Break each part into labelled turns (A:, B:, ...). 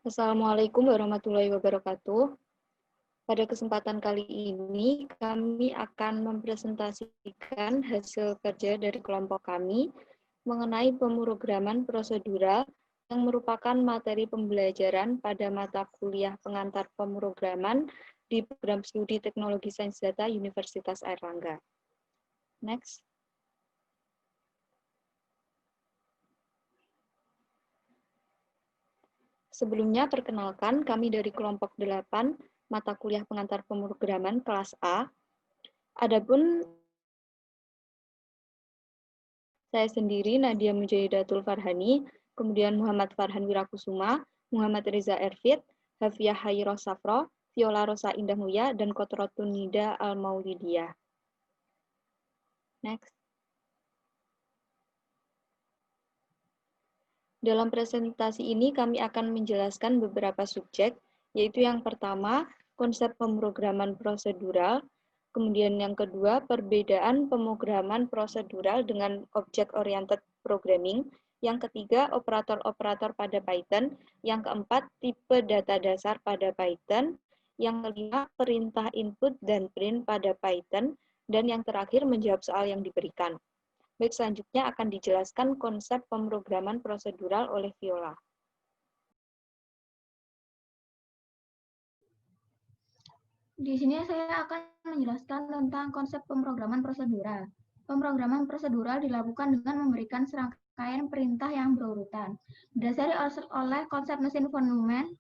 A: Assalamualaikum warahmatullahi wabarakatuh. Pada kesempatan kali ini, kami akan mempresentasikan hasil kerja dari kelompok kami mengenai pemrograman prosedural yang merupakan materi pembelajaran pada mata kuliah pengantar pemrograman di program studi Teknologi Sains Data Universitas Airlangga. Next. Sebelumnya, perkenalkan kami dari kelompok 8 mata kuliah pengantar pemrograman kelas A. Adapun saya sendiri, Nadia Mujahidatul Farhani, kemudian Muhammad Farhan Wirakusuma, Muhammad Reza Erfid, Hafiyah Hayro Safro, Viola Rosa Indah Muya, dan Kotrotun Nida Al-Maulidiyah. Next. Dalam presentasi ini kami akan menjelaskan beberapa subjek, yaitu yang pertama, konsep pemrograman prosedural, kemudian yang kedua, perbedaan pemrograman prosedural dengan object-oriented programming, yang ketiga, operator-operator pada Python, yang keempat, tipe data dasar pada Python, yang kelima, perintah input dan print pada Python, dan yang terakhir, menjawab soal yang diberikan. Baik, selanjutnya akan dijelaskan konsep pemrograman prosedural oleh Viola.
B: Di sini saya akan menjelaskan tentang konsep pemrograman prosedural. Pemrograman prosedural dilakukan dengan memberikan serangkaian perintah yang berurutan. Berdasari oleh konsep mesin von Neumann,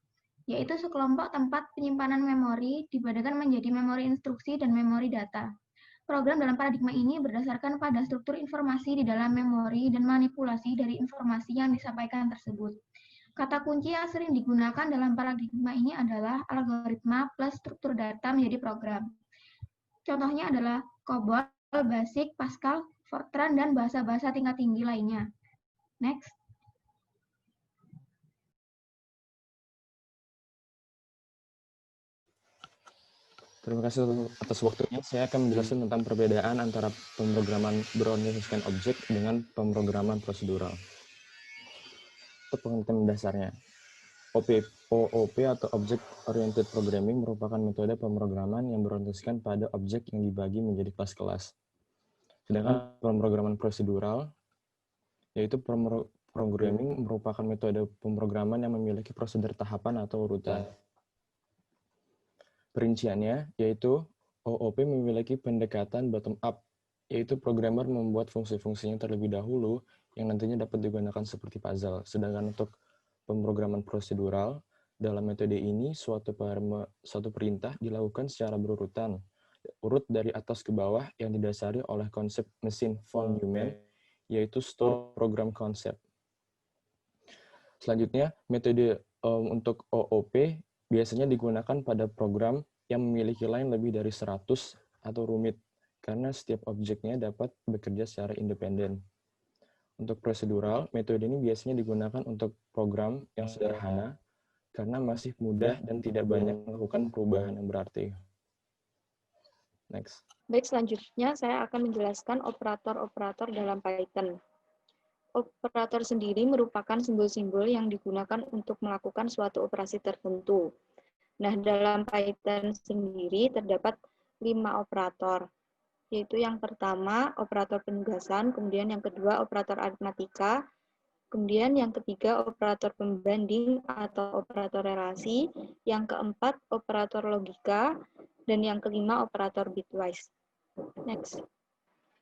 B: yaitu sekelompok tempat penyimpanan memori dibedakan menjadi memori instruksi dan memori data. Program dalam paradigma ini berdasarkan pada struktur informasi di dalam memori dan manipulasi dari informasi yang disampaikan tersebut. Kata kunci yang sering digunakan dalam paradigma ini adalah algoritma plus struktur data menjadi program. Contohnya adalah COBOL, BASIC, Pascal, Fortran, dan bahasa-bahasa tingkat tinggi lainnya. Next.
C: Terima kasih atas waktunya. Saya akan menjelaskan tentang perbedaan antara pemrograman berorientasikan objek dengan pemrograman prosedural. Untuk pengertian dasarnya, OOP atau Object Oriented Programming merupakan metode pemrograman yang berorientasikan pada objek yang dibagi menjadi kelas-kelas. Sedangkan pemrograman prosedural, yaitu programming merupakan metode pemrograman yang memiliki prosedur tahapan atau urutan. Perinciannya, yaitu OOP memiliki pendekatan bottom-up, yaitu programmer membuat fungsi-fungsinya terlebih dahulu yang nantinya dapat digunakan seperti puzzle. Sedangkan untuk pemrograman prosedural, dalam metode ini suatu perintah dilakukan secara berurutan, urut dari atas ke bawah yang didasari oleh konsep mesin von Neumann, yaitu store program concept. Selanjutnya, metode untuk OOP biasanya digunakan pada program yang memiliki line lebih dari 100 atau rumit, karena setiap objeknya dapat bekerja secara independen. Untuk prosedural, metode ini biasanya digunakan untuk program yang sederhana, karena masih mudah dan tidak banyak melakukan perubahan yang berarti. Next.
A: Baik, selanjutnya saya akan menjelaskan operator-operator dalam Python. Operator sendiri merupakan simbol-simbol yang digunakan untuk melakukan suatu operasi tertentu. Nah, dalam Python sendiri terdapat 5 operator, yaitu yang pertama operator penugasan, kemudian yang kedua operator aritmatika, kemudian yang ketiga operator pembanding atau operator relasi, yang keempat operator logika, dan yang kelima operator bitwise. Next.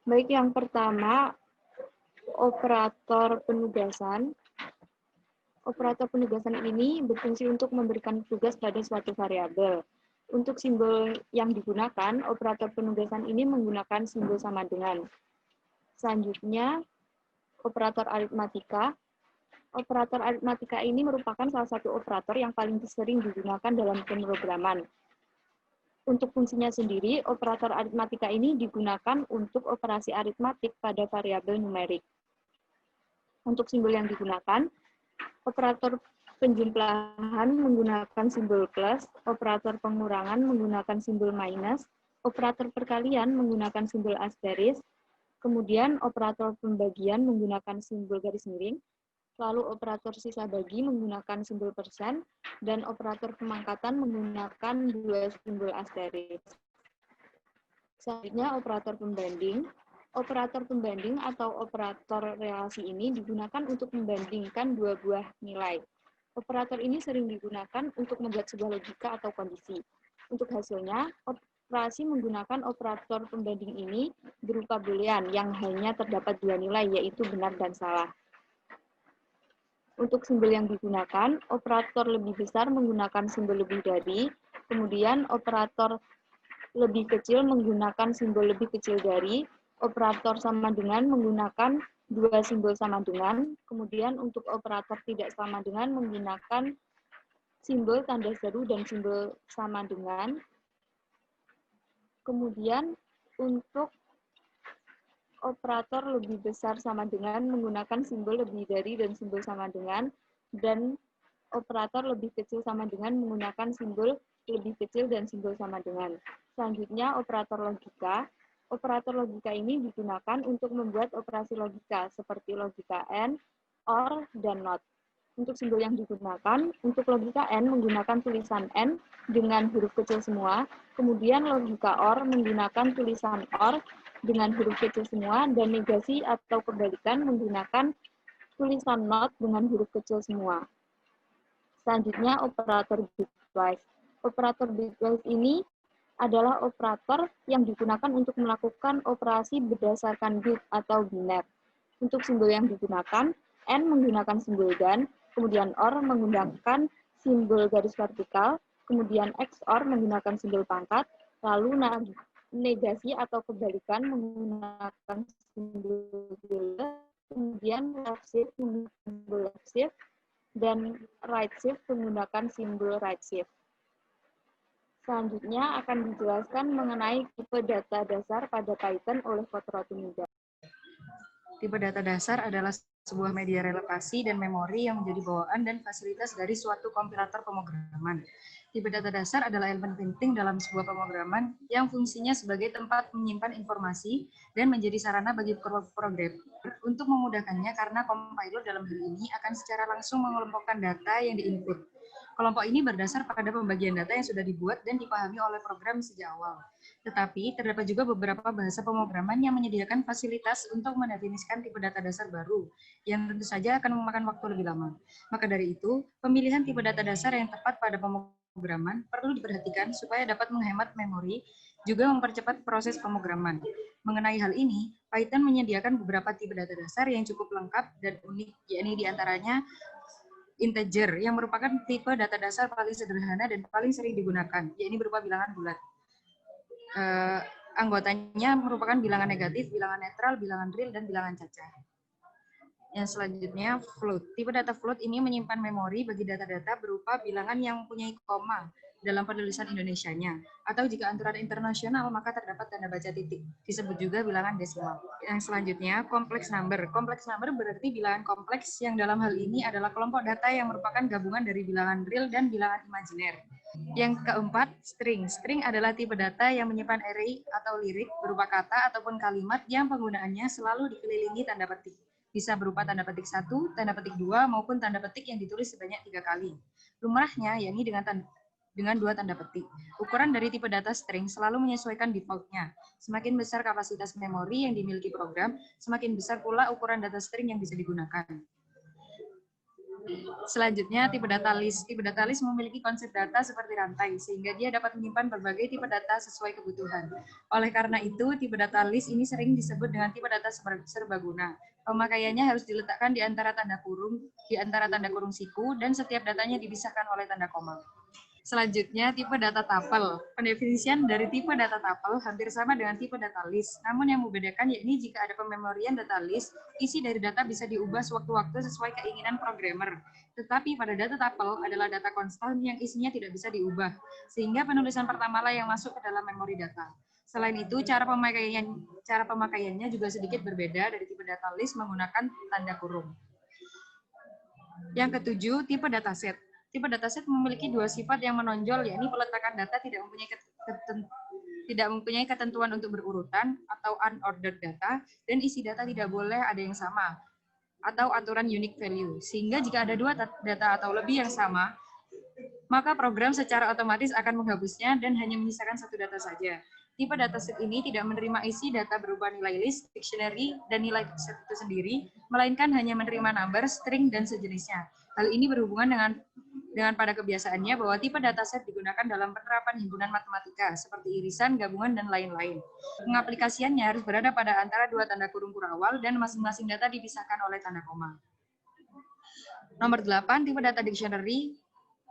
A: Baik, yang pertama operator penugasan. Operator penugasan ini berfungsi untuk memberikan tugas pada suatu variabel. Untuk simbol yang digunakan, operator penugasan ini menggunakan simbol sama dengan. Selanjutnya, operator aritmatika. Operator aritmatika ini merupakan salah satu operator yang paling sering digunakan dalam pemrograman. Untuk fungsinya sendiri, operator aritmatika ini digunakan untuk operasi aritmatik pada variabel numerik. Untuk simbol yang digunakan, operator penjumlahan menggunakan simbol plus, operator pengurangan menggunakan simbol minus, operator perkalian menggunakan simbol asterisk, kemudian operator pembagian menggunakan simbol garis miring, Lalu operator sisa bagi menggunakan simbol persen, dan operator pemangkatan menggunakan dua simbol asterisk. Selanjutnya operator pembanding. Operator pembanding atau operator relasi ini digunakan untuk membandingkan dua buah nilai. Operator ini sering digunakan untuk membuat sebuah logika atau kondisi. Untuk hasilnya, operasi menggunakan operator pembanding ini berupa boolean yang hanya terdapat dua nilai, yaitu benar dan salah. Untuk simbol yang digunakan, operator lebih besar menggunakan simbol lebih dari, kemudian operator lebih kecil menggunakan simbol lebih kecil dari, operator sama dengan menggunakan dua simbol sama dengan, kemudian untuk operator tidak sama dengan menggunakan simbol tanda seru dan simbol sama dengan, kemudian untuk operator lebih besar sama dengan menggunakan simbol lebih dari dan simbol sama dengan, dan operator lebih kecil sama dengan menggunakan simbol lebih kecil dan simbol sama dengan. Selanjutnya, operator logika. Operator logika ini digunakan untuk membuat operasi logika seperti logika AND, OR, dan NOT. Untuk simbol yang digunakan, untuk logika AND menggunakan tulisan N dengan huruf kecil semua, kemudian logika OR menggunakan tulisan OR dengan huruf kecil semua, dan negasi atau kebalikan menggunakan tulisan NOT dengan huruf kecil semua. Selanjutnya, operator bitwise. Operator bitwise ini adalah operator yang digunakan untuk melakukan operasi berdasarkan bit atau biner. Untuk simbol yang digunakan, N menggunakan simbol dan, kemudian OR menggunakan simbol garis vertikal, kemudian XOR menggunakan simbol pangkat, lalu negasi atau kebalikan menggunakan simbol tilde, kemudian left shift menggunakan simbol left shift, dan right shift menggunakan simbol right shift. Selanjutnya akan dijelaskan mengenai tipe data dasar pada Python oleh Kotrotuniga.
D: Tipe data dasar adalah sebuah media relokasi dan memori yang menjadi bawaan dan fasilitas dari suatu kompilator pemrograman. Tipe data dasar adalah elemen penting dalam sebuah pemrograman yang fungsinya sebagai tempat menyimpan informasi dan menjadi sarana bagi programmer untuk memudahkannya karena compiler dalam hal ini akan secara langsung mengelompokkan data yang diinput. Kelompok ini berdasar pada pembagian data yang sudah dibuat dan dipahami oleh program sejak awal. Tetapi, terdapat juga beberapa bahasa pemrograman yang menyediakan fasilitas untuk mendefinisikan tipe data dasar baru, yang tentu saja akan memakan waktu lebih lama. Maka dari itu, pemilihan tipe data dasar yang tepat pada pemrograman perlu diperhatikan supaya dapat menghemat memori, juga mempercepat proses pemrograman. Mengenai hal ini, Python menyediakan beberapa tipe data dasar yang cukup lengkap dan unik, yakni diantaranya integer, yang merupakan tipe data dasar paling sederhana dan paling sering digunakan, yakni berupa bilangan bulat. Anggotanya merupakan bilangan negatif, bilangan netral, bilangan real, dan bilangan cacar. Yang selanjutnya, float. Tipe data float ini menyimpan memori bagi data-data berupa bilangan yang mempunyai koma dalam penulisan Indonesianya. Atau jika aturan internasional, maka terdapat tanda baca titik. Disebut juga bilangan desimal. Yang selanjutnya, complex number. Complex number berarti bilangan kompleks yang dalam hal ini adalah kelompok data yang merupakan gabungan dari bilangan real dan bilangan imajiner. Yang keempat, string. String adalah tipe data yang menyimpan array atau lirik berupa kata ataupun kalimat yang penggunaannya selalu dikelilingi tanda petik. Bisa berupa tanda petik 1, tanda petik 2, maupun tanda petik yang ditulis sebanyak 3 kali. Lumrahnya, yakni dengan 2 tanda petik. Ukuran dari tipe data string selalu menyesuaikan default-nya. Semakin besar kapasitas memori yang dimiliki program, semakin besar pula ukuran data string yang bisa digunakan. Selanjutnya, tipe data list. Tipe data list memiliki konsep data seperti rantai, sehingga dia dapat menyimpan berbagai tipe data sesuai kebutuhan. Oleh karena itu, tipe data list ini sering disebut dengan tipe data serbaguna. Pemakaiannya harus diletakkan di antara tanda kurung siku, dan setiap datanya dipisahkan oleh tanda koma. Selanjutnya, tipe data tuple. Pendefinisian dari tipe data tuple hampir sama dengan tipe data list. Namun yang membedakan yakni jika ada pememorian data list, isi dari data bisa diubah sewaktu-waktu sesuai keinginan programmer. Tetapi pada data tuple adalah data konstan yang isinya tidak bisa diubah, sehingga penulisan pertamalah yang masuk ke dalam memori data. Selain itu, cara pemakaiannya juga sedikit berbeda dari tipe data list menggunakan tanda kurung. Yang ketujuh, tipe dataset. Tipe dataset memiliki 2 sifat yang menonjol, yakni peletakan data tidak mempunyai ketentuan untuk berurutan atau unordered data, dan isi data tidak boleh ada yang sama. atau aturan unique value. Sehingga jika ada dua data atau lebih yang sama, maka program secara otomatis akan menghapusnya dan hanya menyisakan satu data saja. Tipe dataset ini tidak menerima isi data berupa nilai list, dictionary, dan nilai set itu sendiri, melainkan hanya menerima number, string, dan sejenisnya. Hal ini berhubungan dengan pada kebiasaannya bahwa tipe dataset digunakan dalam penerapan himpunan matematika, seperti irisan, gabungan, dan lain-lain. Pengaplikasiannya harus berada pada antara dua tanda kurung kurawal dan masing-masing data dipisahkan oleh tanda koma. Nomor 8, tipe data dictionary.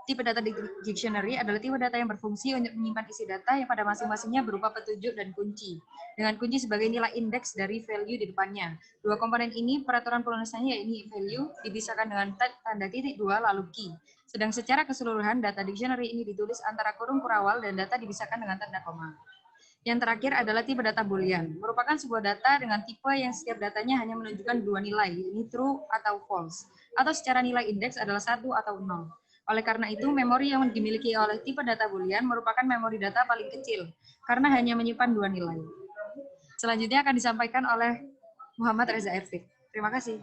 D: Tipe data dictionary adalah tipe data yang berfungsi untuk menyimpan isi data yang pada masing-masingnya berupa petunjuk dan kunci, dengan kunci sebagai nilai indeks dari value di depannya. Dua komponen ini, peraturan penulisannya yaitu value, dipisahkan dengan tanda titik 2 lalu key. Sedang secara keseluruhan, data dictionary ini ditulis antara kurung kurawal dan data dipisahkan dengan tanda koma. Yang terakhir adalah tipe data boolean, merupakan sebuah data dengan tipe yang setiap datanya hanya menunjukkan dua nilai, yaitu true atau false, atau secara nilai indeks adalah 1 atau 0. Oleh karena itu, memori yang dimiliki oleh tipe data boolean merupakan memori data paling kecil, karena hanya menyimpan dua nilai. Selanjutnya akan disampaikan oleh Muhammad Reza Erfik. Terima kasih.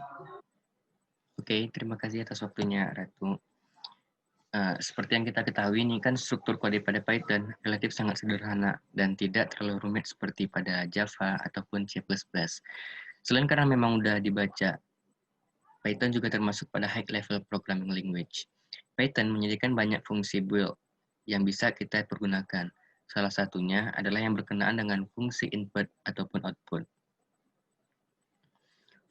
E: Oke, terima kasih atas waktunya, Ratu. Seperti yang kita ketahui nih kan struktur kode pada Python relatif sangat sederhana dan tidak terlalu rumit seperti pada Java ataupun C++. Selain karena memang udah dibaca, Python juga termasuk pada high level programming language. Python menyediakan banyak fungsi build yang bisa kita pergunakan. Salah satunya adalah yang berkenaan dengan fungsi input ataupun output.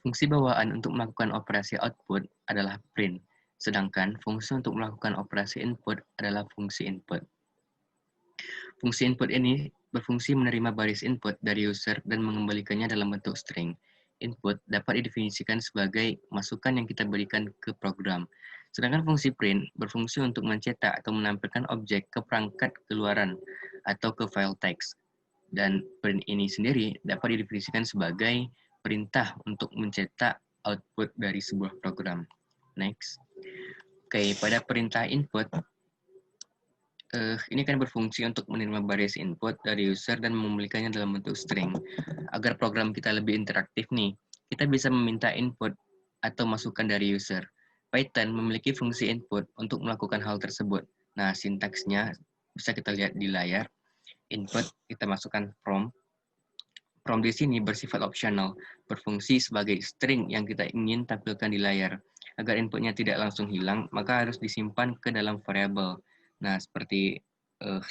E: Fungsi bawaan untuk melakukan operasi output adalah print, sedangkan fungsi untuk melakukan operasi input adalah fungsi input. Fungsi input ini berfungsi menerima baris input dari user dan mengembalikannya dalam bentuk string. Input dapat didefinisikan sebagai masukan yang kita berikan ke program. Sedangkan fungsi print berfungsi untuk mencetak atau menampilkan objek ke perangkat keluaran atau ke file teks. Dan print ini sendiri dapat didefinisikan sebagai perintah untuk mencetak output dari sebuah program. Next. Oke, pada perintah input, ini kan berfungsi untuk menerima baris input dari user dan memberikannya dalam bentuk string. Agar program kita lebih interaktif nih, kita bisa meminta input atau masukan dari user. Python memiliki fungsi input untuk melakukan hal tersebut. Nah, sintaksnya bisa kita lihat di layar. Input, kita masukkan prompt. Prompt di sini bersifat optional, berfungsi sebagai string yang kita ingin tampilkan di layar. Agar inputnya tidak langsung hilang, maka harus disimpan ke dalam variabel. Nah, seperti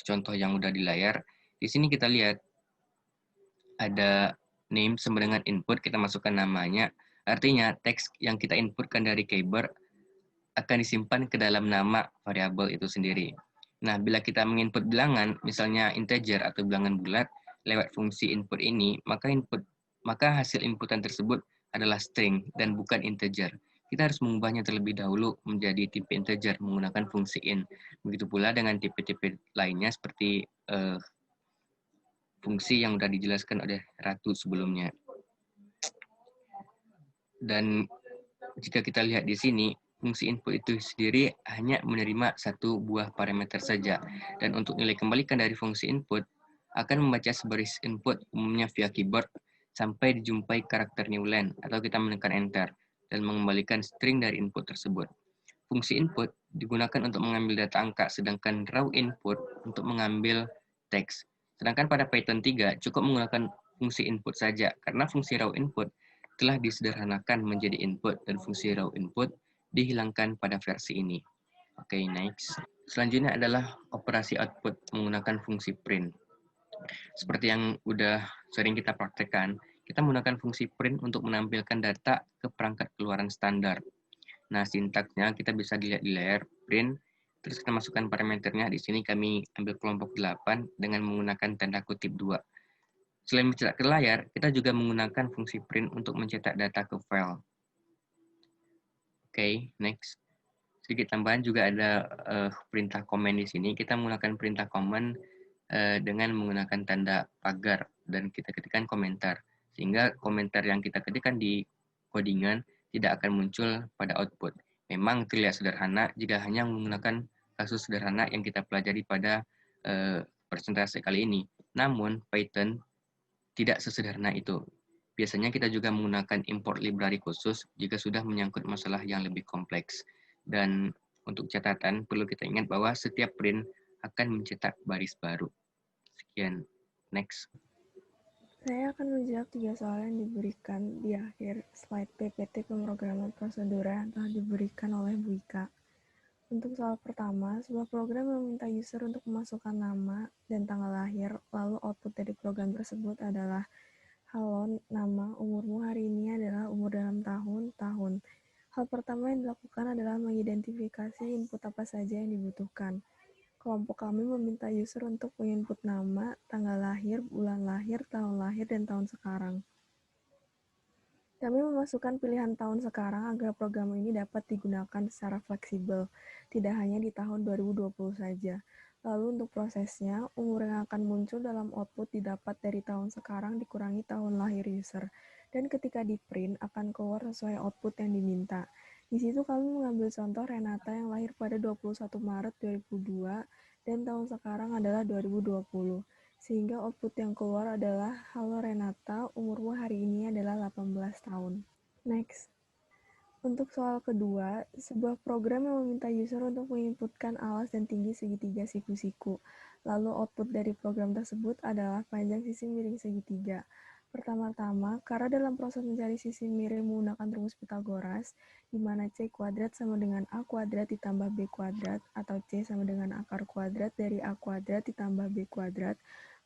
E: contoh yang udah di layar, di sini kita lihat ada name sama dengan input, kita masukkan namanya. Artinya, teks yang kita inputkan dari keyboard akan disimpan ke dalam nama variabel itu sendiri. Nah, bila kita menginput bilangan, misalnya integer atau bilangan bulat, lewat fungsi input ini, maka hasil inputan tersebut adalah string dan bukan integer. Kita harus mengubahnya terlebih dahulu menjadi tipe integer menggunakan fungsi in. Begitu pula dengan tipe-tipe lainnya seperti fungsi yang sudah dijelaskan oleh Ratu sebelumnya. Dan jika kita lihat di sini, fungsi input itu sendiri hanya menerima satu buah parameter saja. Dan untuk nilai kembalikan dari fungsi input, akan membaca sebaris input umumnya via keyboard sampai dijumpai karakter new line atau kita menekan enter dan mengembalikan string dari input tersebut. Fungsi input digunakan untuk mengambil data angka, sedangkan raw input untuk mengambil teks. Sedangkan pada Python 3 cukup menggunakan fungsi input saja, karena fungsi raw input telah disederhanakan menjadi input dan fungsi raw input dihilangkan pada versi ini. Oke, next. Selanjutnya adalah operasi output menggunakan fungsi print. Seperti yang udah sering kita praktekkan, kita menggunakan fungsi print untuk menampilkan data ke perangkat keluaran standar. Nah, sintaksnya kita bisa dilihat di layar, print, terus kita masukkan parameternya. Di sini kami ambil kelompok 8 dengan menggunakan tanda kutip 2. Selain mencetak ke layar, kita juga menggunakan fungsi print untuk mencetak data ke file. Oke, next. Sedikit tambahan juga ada perintah comment di sini. Kita menggunakan perintah comment dengan menggunakan tanda pagar dan kita ketikkan komentar. Sehingga komentar yang kita ketikkan di codingan tidak akan muncul pada output. Memang terlihat sederhana jika hanya menggunakan kasus sederhana yang kita pelajari pada presentasi kali ini. Namun, Python tidak sesederhana itu. Biasanya kita juga menggunakan import library khusus jika sudah menyangkut masalah yang lebih kompleks. Dan untuk catatan, perlu kita ingat bahwa setiap print akan mencetak baris baru. Sekian. Next.
F: Saya akan menjawab 3 soal yang diberikan di akhir slide PPT pemrograman prosedural yang telah diberikan oleh Bu Ika. Untuk soal pertama, sebuah program meminta user untuk memasukkan nama dan tanggal lahir, lalu output dari program tersebut adalah halo, nama, umurmu hari ini adalah umur dalam tahun. Hal pertama yang dilakukan adalah mengidentifikasi input apa saja yang dibutuhkan. Kelompok kami meminta user untuk menginput nama, tanggal lahir, bulan lahir, dan tahun sekarang. Kami memasukkan pilihan tahun sekarang agar program ini dapat digunakan secara fleksibel, tidak hanya di tahun 2020 saja. Lalu untuk prosesnya, umur yang akan muncul dalam output didapat dari tahun sekarang dikurangi tahun lahir user, dan ketika di print akan keluar sesuai output yang diminta. Di situ kami mengambil contoh Renata yang lahir pada 21 Maret 2002 dan tahun sekarang adalah 2020. Sehingga output yang keluar adalah, halo Renata, umurmu hari ini adalah 18 tahun. Next. Untuk soal kedua, sebuah program yang meminta user untuk menginputkan alas dan tinggi segitiga siku-siku. Lalu output dari program tersebut adalah panjang sisi miring segitiga. Pertama-tama, karena dalam proses mencari sisi miring menggunakan rumus Pitagoras, di mana C kuadrat sama dengan A kuadrat ditambah B kuadrat, atau C sama dengan akar kuadrat dari A kuadrat ditambah B kuadrat,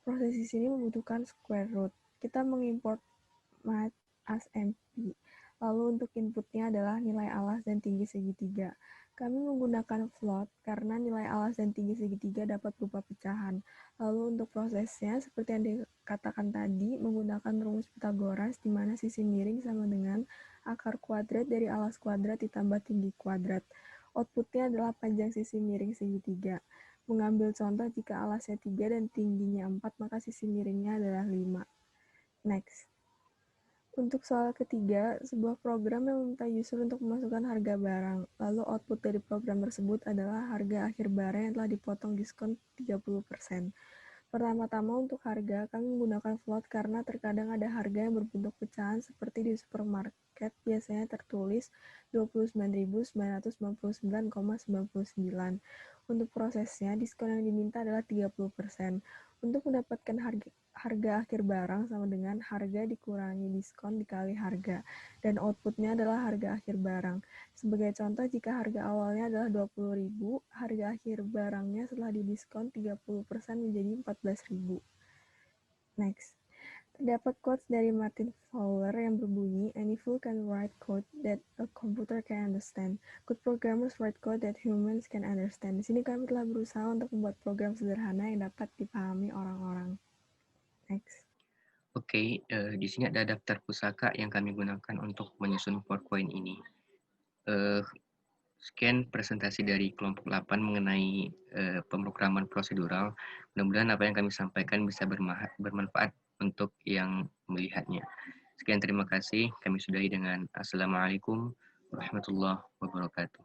F: proses di sini membutuhkan square root. Kita mengimport math as MP. Lalu untuk inputnya adalah nilai alas dan tinggi segitiga. Kami menggunakan float karena nilai alas dan tinggi segitiga dapat berupa pecahan. Lalu untuk prosesnya, seperti yang dikatakan tadi, menggunakan rumus Pitagoras di mana sisi miring sama dengan akar kuadrat dari alas kuadrat ditambah tinggi kuadrat. Outputnya adalah panjang sisi miring segitiga. Mengambil contoh jika alasnya 3 dan tingginya 4, maka sisi miringnya adalah 5. Next. Untuk soal ketiga, sebuah program yang meminta user untuk memasukkan harga barang, lalu output dari program tersebut adalah harga akhir barang yang telah dipotong diskon 30%. Pertama-tama untuk harga, kami menggunakan float karena terkadang ada harga yang berbentuk pecahan seperti di supermarket biasanya tertulis 29.999,99. Untuk prosesnya, diskon yang diminta adalah 30%. Untuk mendapatkan harga akhir barang sama dengan harga dikurangi diskon dikali harga, dan outputnya adalah harga akhir barang. Sebagai contoh, jika harga awalnya adalah 20.000, harga akhir barangnya setelah didiskon 30% menjadi 14.000. Next. Terdapat quotes dari Martin Fowler yang berbunyi, "Any fool can write code that a computer can understand. Good programmers write code that humans can understand." Di sini kami telah berusaha untuk membuat program sederhana yang dapat dipahami orang-orang. Next.
E: Oke, di sini ada daftar pusaka yang kami gunakan untuk menyusun PowerPoint ini. Sekian presentasi dari kelompok 8 mengenai pemrograman prosedural. Mudah-mudahan apa yang kami sampaikan bisa bermanfaat untuk yang melihatnya. Sekian terima kasih. Kami sudahi dengan Assalamualaikum warahmatullahi wabarakatuh.